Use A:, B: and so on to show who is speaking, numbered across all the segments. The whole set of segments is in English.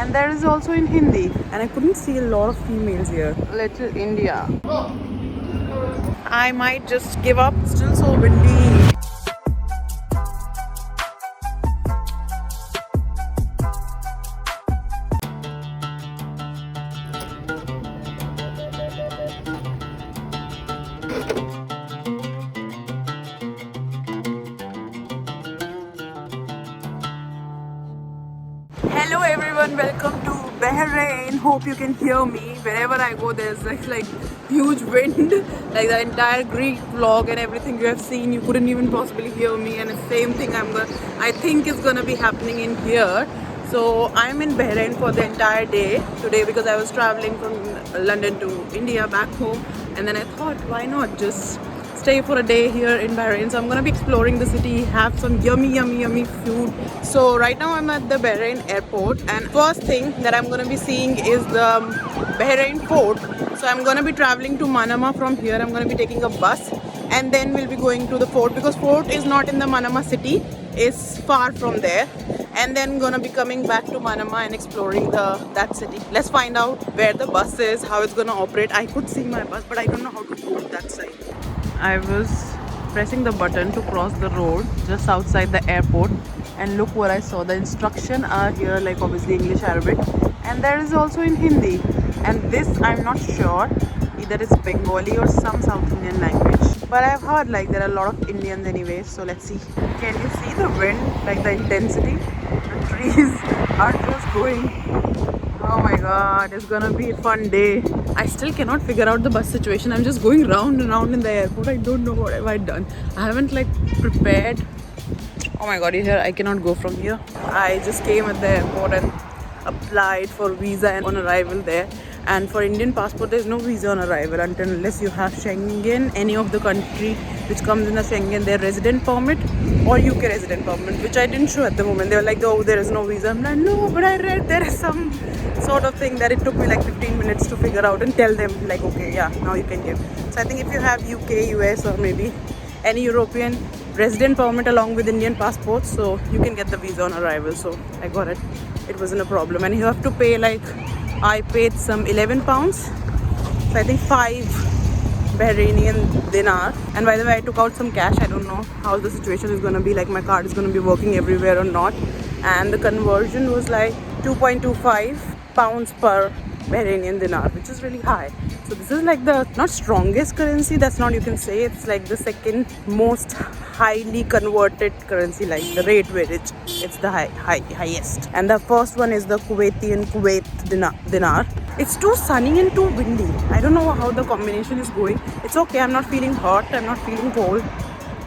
A: and there is also in Hindi, and I couldn't see a lot of females here. Little India. I might just give up. Still so windy. Hello everyone, welcome to Bahrain. Hope you can hear me. Wherever I go there's like huge wind. Like the entire Greek vlog and everything you have seen, you couldn't even possibly hear me, and the same thing I think is gonna be happening in here. So I'm in Bahrain for the entire day today because I was traveling from London to India back home, and then I thought why not just stay for a day here in Bahrain. So I'm gonna be exploring the city, have some yummy food. So right now I'm at the Bahrain airport, and first thing that I'm gonna be seeing is the Bahrain fort. So I'm gonna be traveling to Manama from here. I'm gonna be taking a bus, and then we'll be going to the fort because fort is not in the Manama city, it's far from there. And then gonna be coming back to Manama and exploring that city. Let's find out where the bus is, how it's gonna operate. I could see my bus, but I don't know how to go that side. I was pressing the button to cross the road just outside the airport, and look what I saw. The instructions are here, like obviously English, Arabic, and there is also in Hindi. And this I'm not sure, either it's Bengali or some South Indian language. But I've heard like there are a lot of Indians anyway, so let's see. Can you see the wind, like the intensity? The trees are just going. Oh my god, it's gonna be a fun day. I still cannot figure out the bus situation. I'm just going round and round in the airport. I don't know what have I done. I haven't like prepared. Oh my god, you hear? I cannot go from here. I just came at the airport and applied for visa and on arrival there. And for Indian passport, there's no visa on arrival unless you have Schengen, any of the country which comes in the Schengen, their resident permit or UK resident permit, which I didn't show at the moment. They were like, oh, there is no visa. I'm like, no, but I read there is some sort of thing that it took me like 15 minutes to figure out and tell them like, okay, yeah, now you can give. So I think if you have UK, US or maybe any European resident permit along with Indian passport, so you can get the visa on arrival. So I got it. It wasn't a problem. And you have to pay like, I paid some 11 pounds. So I think 5 Bahrainian dinar. And by the way, I took out some cash. I don't know how the situation is going to be, like my card is going to be working everywhere or not. And the conversion was like 2.25 pounds per Bahrainian dinar, which is really high. So this is like the not strongest currency, that's not, you can say it's like the second most highly converted currency, like the rate where it's the highest. And the first one is the Kuwait dinar. It's too sunny and too windy. I don't know how the combination is going. It's okay, I'm not feeling hot, I'm not feeling cold.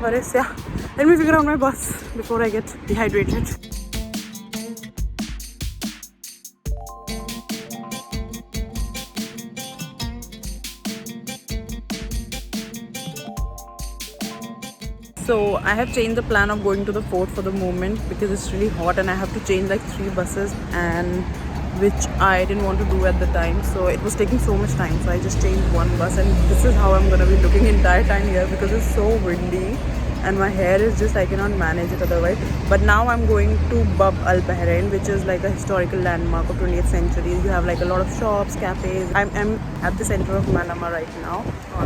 A: But it's, yeah, let me figure out my bus before I get dehydrated. So I have changed the plan of going to the fort for the moment because it's really hot and I have to change like 3 buses, and which I didn't want to do at the time. So it was taking so much time. So I just changed 1 bus, and this is how I'm gonna be looking entire time here because it's so windy and my hair is just, I cannot manage it otherwise. But now I'm going to Bab al Bahrain, which is like a historical landmark of 20th century. You have like a lot of shops, cafes. I'm at the center of Manama right now.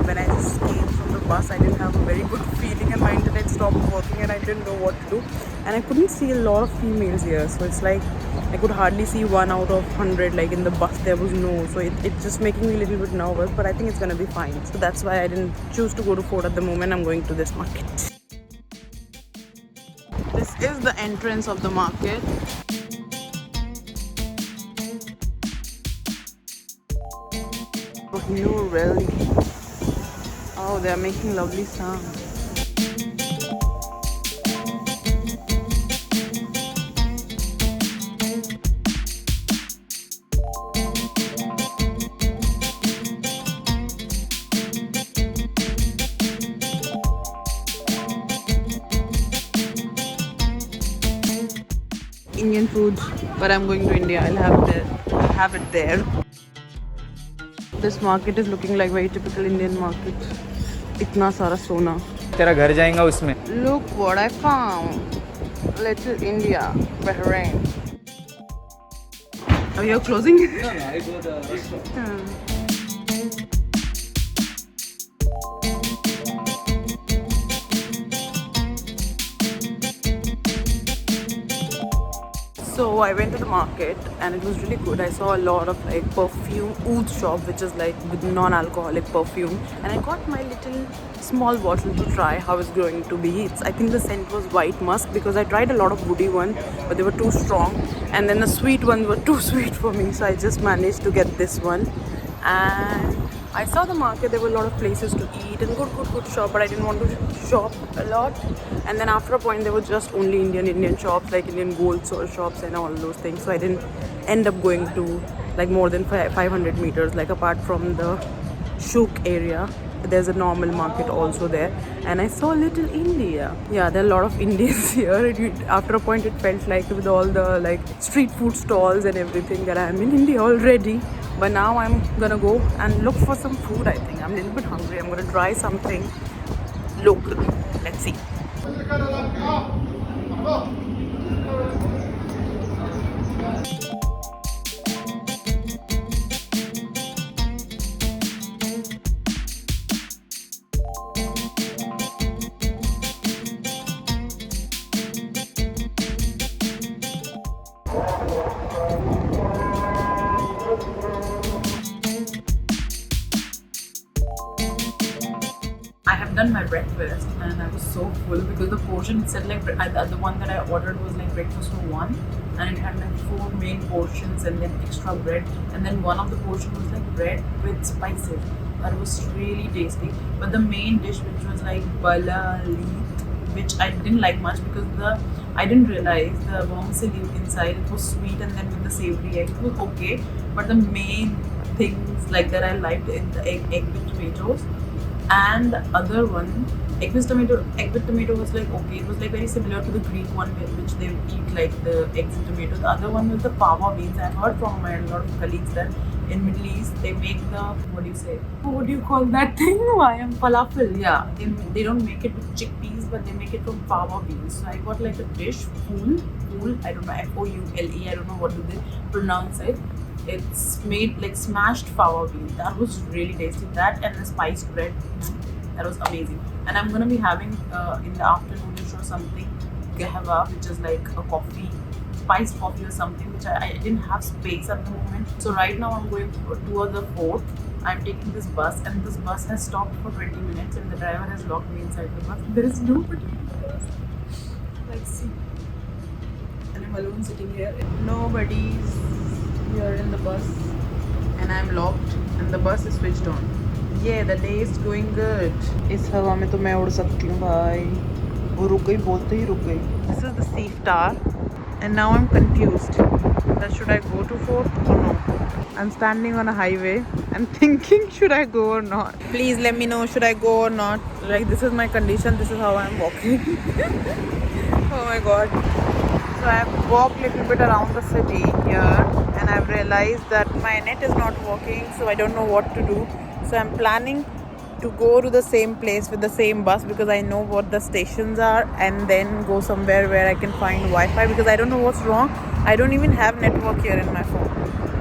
A: When I just came from the bus, I didn't have a very good feeling and my internet stopped working and I didn't know what to do. And I couldn't see a lot of females here. So it's like I could hardly see 1 out of 100. Like in the bus there was no. So it's just making me a little bit nervous, but I think it's gonna be fine. So that's why I didn't choose to go to fort at the moment. I'm going to this market. This is the entrance of the market. New really. Oh, they are making lovely sounds. Indian food, but I'm going to India. I'll have it there. This market is looking like very typical Indian market. Itna sara sona.
B: तेरा घर जाएगा उसमें.
A: Look what I found. Little India, Bahrain. Oh, you're closing?
B: No, no, I go the restaurant.
A: So I went to the market and it was really good. I saw a lot of like perfume oud shop, which is like with non-alcoholic perfume, and I got my little small bottle to try how it's going to be. I think the scent was white musk because I tried a lot of woody one, but they were too strong, and then the sweet ones were too sweet for me. So I just managed to get this one, and I saw the market. There were a lot of places to eat and good shop, but I didn't want to shop a lot. And then after a point, there were just only Indian shops, like Indian gold soul shops and all those things. So I didn't end up going to like more than 500 meters, like apart from the Shuk area. There's a normal market also there, and I saw little India. Yeah, there are a lot of Indians here. After a point, it felt like with all the like street food stalls and everything that I'm in India already. But now I'm gonna go and look for some food. I think I'm a little bit hungry. I'm gonna try something local. Let's see. I have done my breakfast and I was so full because the portion said like the one that I ordered was like breakfast for one, and it had like 4 main portions and then extra bread, and then one of the portion was like bread with spices. That was really tasty. But the main dish, which was like balalit, which I didn't like much because I didn't realize the vermicelli inside it was sweet, and then with the savory egg it was okay. But the main things like that I liked in the egg with tomatoes. And the other one, egg with tomato was like okay. It was like very similar to the Greek one, which they eat like the eggs and tomato. The other one was the fava beans. I've heard from my lot of colleagues that in Middle East they make the, what do you say? What do you call that thing? Why am falafel? Yeah, they don't make it with chickpeas, but they make it from fava beans. So I got like a dish, fool. I don't know, Foule. I don't know what do they pronounce it. It's made like smashed fava beans. That was really tasty. That and the spiced bread, that was amazing. And I'm gonna be having in the afternoonish or something gahwa, which is like a coffee, spiced coffee or something, which I didn't have space at the moment. So right now I'm going towards the fort. I'm taking this bus, and this bus has stopped for 20 minutes, and the driver has locked me inside the bus. There is nobody in the bus. Let's see. And I'm alone sitting here. Nobody's here in the bus, and I'm locked, and the bus is switched on. Yeah, the day is going good. इस हवा में तो मैं उड़ सकती हूँ भाई. वो रुक गई, बोलते ही रुक गई. This is the Seaf Tower, and now I'm confused. That should I go to fort or no? I'm standing on a highway and thinking, should I go or not? Please let me know, should I go or not? Like, this is my condition. This is how I'm walking. Oh my god. So I've walked a little bit around the city here, and I've realized that my net is not working, so I don't know what to do. So I'm planning to go to the same place with the same bus because I know what the stations are, and then go somewhere where I can find Wi-Fi because I don't know what's wrong. I don't even have network here in my phone,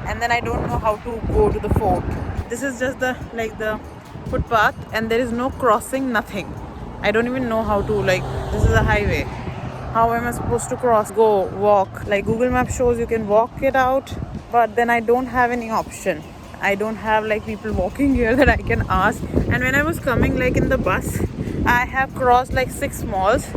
A: and then I don't know how to go to the fort. This is just the footpath, and there is no crossing, nothing. I don't even know how to, this is a highway. How am I supposed to cross? Go, walk. Like Google Maps shows you can walk it out, but then I don't have any option. I don't have people walking here that I can ask. And when I was coming in the bus, I have crossed 6 malls.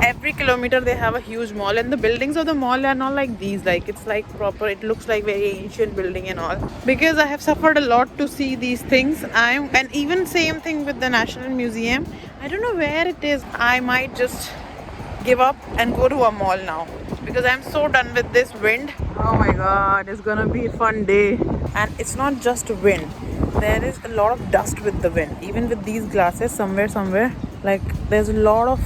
A: Every kilometer they have a huge mall, and the buildings of the mall are not like these. It's proper. It looks like very ancient building and all. Because I have suffered a lot to see these things. And even same thing with the National Museum. I don't know where it is. I might just give up and go to a mall now because I'm so done with this wind. Oh my god, it's gonna be a fun day. And it's not just wind, there is a lot of dust with the wind. Even with these glasses, somewhere there's a lot of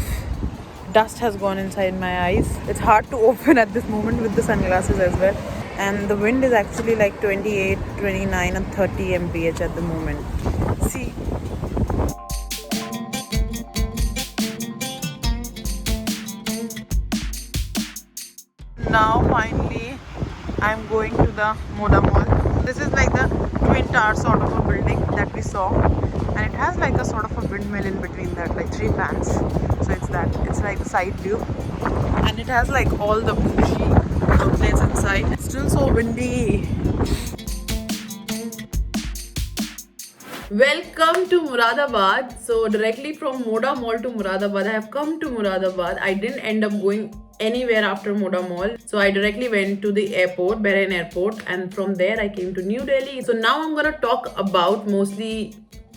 A: dust has gone inside my eyes. It's hard to open at this moment with the sunglasses as well. And the wind is actually 28, 29 and 30 mph at the moment. See, now finally I'm going to the Moda Mall. This is like the twin tower sort of a building that we saw, and it has like a sort of a windmill in between that, like 3 fans. So it's like the side view, and it has like all the bougie outlets inside. It's still so windy. Welcome to Muradabad. So directly from Moda Mall to Muradabad, I have come to Muradabad. I didn't end up going anywhere after Moda Mall. So I directly went to the airport, Bahrain airport, and from there I came to New Delhi. So now I'm gonna talk about mostly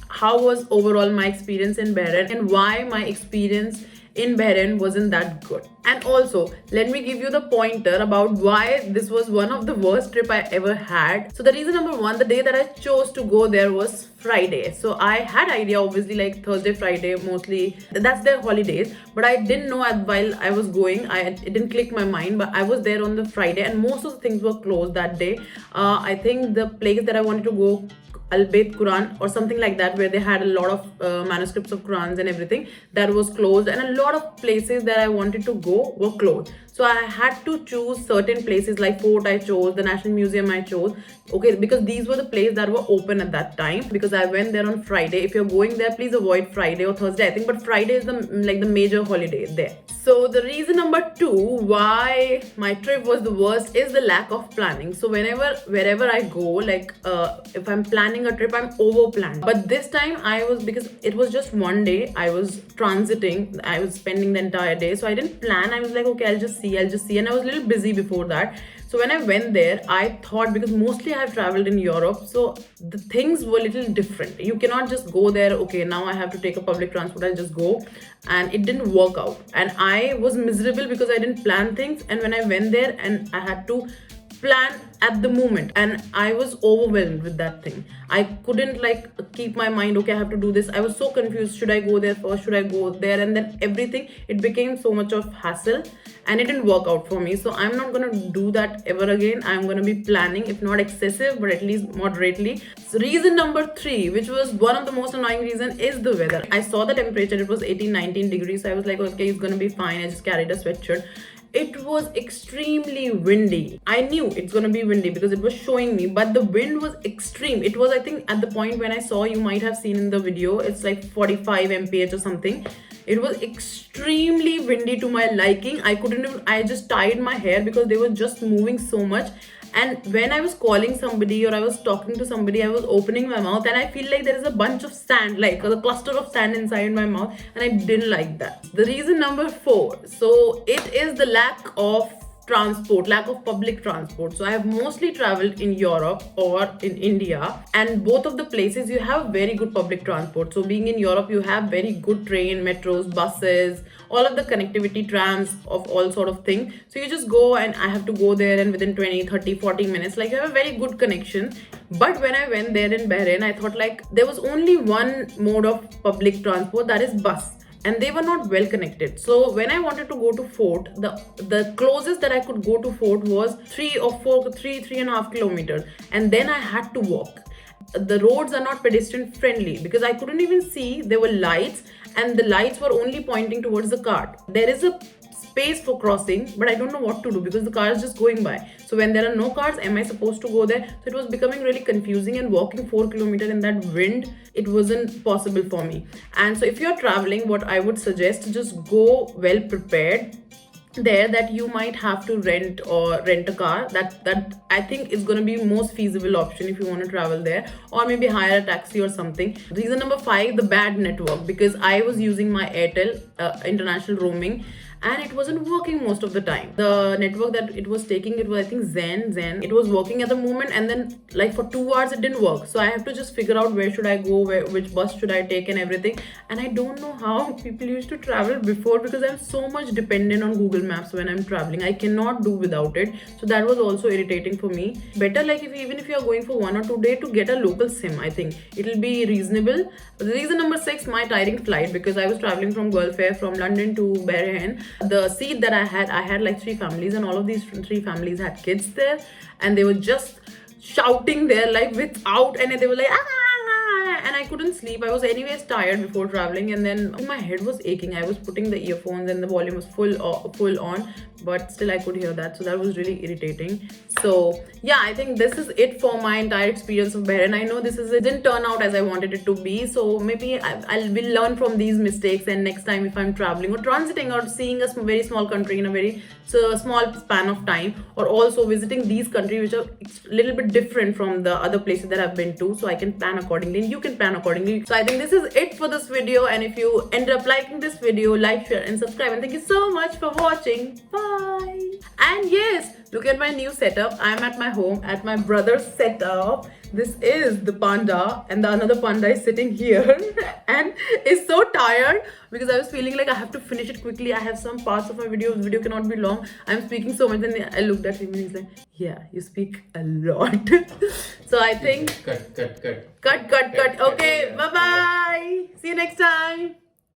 A: how was overall my experience in Bahrain and why my experience in Bahrain wasn't that good. And also, let me give you the pointer about why this was one of the worst trip I ever had. So the reason number one, the day that I chose to go there was Friday. So I had idea, obviously, like Thursday, Friday, mostly that's their holidays. But I didn't know while I was going, it didn't click my mind. But I was there on the Friday, and most of the things were closed that day. I think the place that I wanted to go, Al-Bayt Quran or something like that, where they had a lot of manuscripts of Qurans and everything, that was closed, and a lot of places that I wanted to go were closed. So I had to choose certain places, like Fort I chose, the National Museum I chose, okay, because these were the places that were open at that time, because I went there on Friday. If you're going there, please avoid Friday or Thursday, I think, but Friday is the major holiday there. So the reason number two why my trip was the worst is the lack of planning. So wherever I go, like if I'm planning a trip, I'm over planned. But this time because it was just one day, I was transiting, I was spending the entire day, so I didn't plan. I was like, okay, I'll just see, and I was a little busy before that. So when I went there, I thought, because mostly I have traveled in Europe, so the things were a little different. You cannot just go there, okay, now I have to take a public transport, I'll just go. And it didn't work out. And I was miserable because I didn't plan things. And when I went there and I had to plan at the moment, and I was overwhelmed with that thing. I couldn't like keep my mind, okay, I have to do this. I was so confused. Should I go there first? Should I go there? And then everything, it became so much of hassle, and it didn't work out for me. So I'm not gonna do that ever again. I'm gonna be planning, if not excessive, but at least moderately. So reason number three, which was one of the most annoying reason, is the weather. I saw the temperature, it was 18-19 degrees. So I was like, okay, it's gonna be fine. I just carried a sweatshirt. It was extremely windy. I knew it's gonna be windy because it was showing me, but the wind was extreme. It was, I think, at the point when I saw, you might have seen in the video, it's like 45 mph or something. It was extremely windy to my liking. I just tied my hair because they were just moving so much. And when I was calling somebody or I was talking to somebody, I was opening my mouth and I feel like there is a bunch of sand, like a cluster of sand inside my mouth, and I didn't like that. The reason number four, so it is the lack of public transport. So I have mostly traveled in Europe or in India, and both of the places you have very good public transport. So being in Europe, you have very good train, metros, buses, all of the connectivity, trams of all sort of thing. So you just go, and I have to go there, and within 20, 30, 40 minutes, like you have a very good connection. But when I went there in Bahrain, I thought like there was only one mode of public transport, that is bus, and they were not well connected. So when I wanted to go to Fort, the closest that I could go to Fort was 3.5 kilometers, and then I had to walk. The roads are not pedestrian friendly because I couldn't even see. There were lights, and the lights were only pointing towards the car. There is a space for crossing, but I don't know what to do because the car is just going by. So when there are no cars, am I supposed to go there? So it was becoming really confusing, and walking 4 kilometers in that wind, it wasn't possible for me. And so if you're traveling, what I would suggest, just go well prepared there, that you might have to rent a car. That I think is going to be most feasible option if you want to travel there, or maybe hire a taxi or something. Reason number five, the bad network, because I was using my Airtel international roaming, and it wasn't working most of the time. The network that it was taking, it was, I think, Zen. It was working at the moment, and then like for 2 hours it didn't work. So I have to just figure out where should I go, which bus should I take and everything. And I don't know how people used to travel before, because I'm so much dependent on Google Maps when I'm traveling. I cannot do without it. So that was also irritating for me. Better like even if you're going for 1 or 2 days, to get a local SIM. I think it'll be reasonable. The reason number six, my tiring flight, because I was traveling from Gulf Air from London to Bahrain. The seat that I had like 3 families, and all of these 3 families had kids there, and they were just shouting there like without, and they were like, ah, and I couldn't sleep. I was anyways tired before traveling, and then my head was aching. I was putting the earphones and the volume was full on, but still I could hear that, so that was really irritating. So yeah, I think this is it for my entire experience of Bahrain. I know it didn't turn out as I wanted it to be, so maybe I will learn from these mistakes, and next time if I'm traveling or transiting or seeing a very small country in a very small span of time, or also visiting these countries which are a little bit different from the other places that I've been to, so I can plan accordingly and you can plan accordingly. So I think this is it for this video, and if you ended up liking this video, like, share and subscribe, and thank you so much for watching. Bye. And yes, look at my new setup. I'm at my home at my brother's setup. This is the panda, and the another panda is sitting here and is so tired because I was feeling like I have to finish it quickly. I have some parts of my video. The video cannot be long. I'm speaking so much, and I looked at him and he's like, yeah, you speak a lot. So I think
B: Cut.
A: cut. Okay, bye bye. See you next time.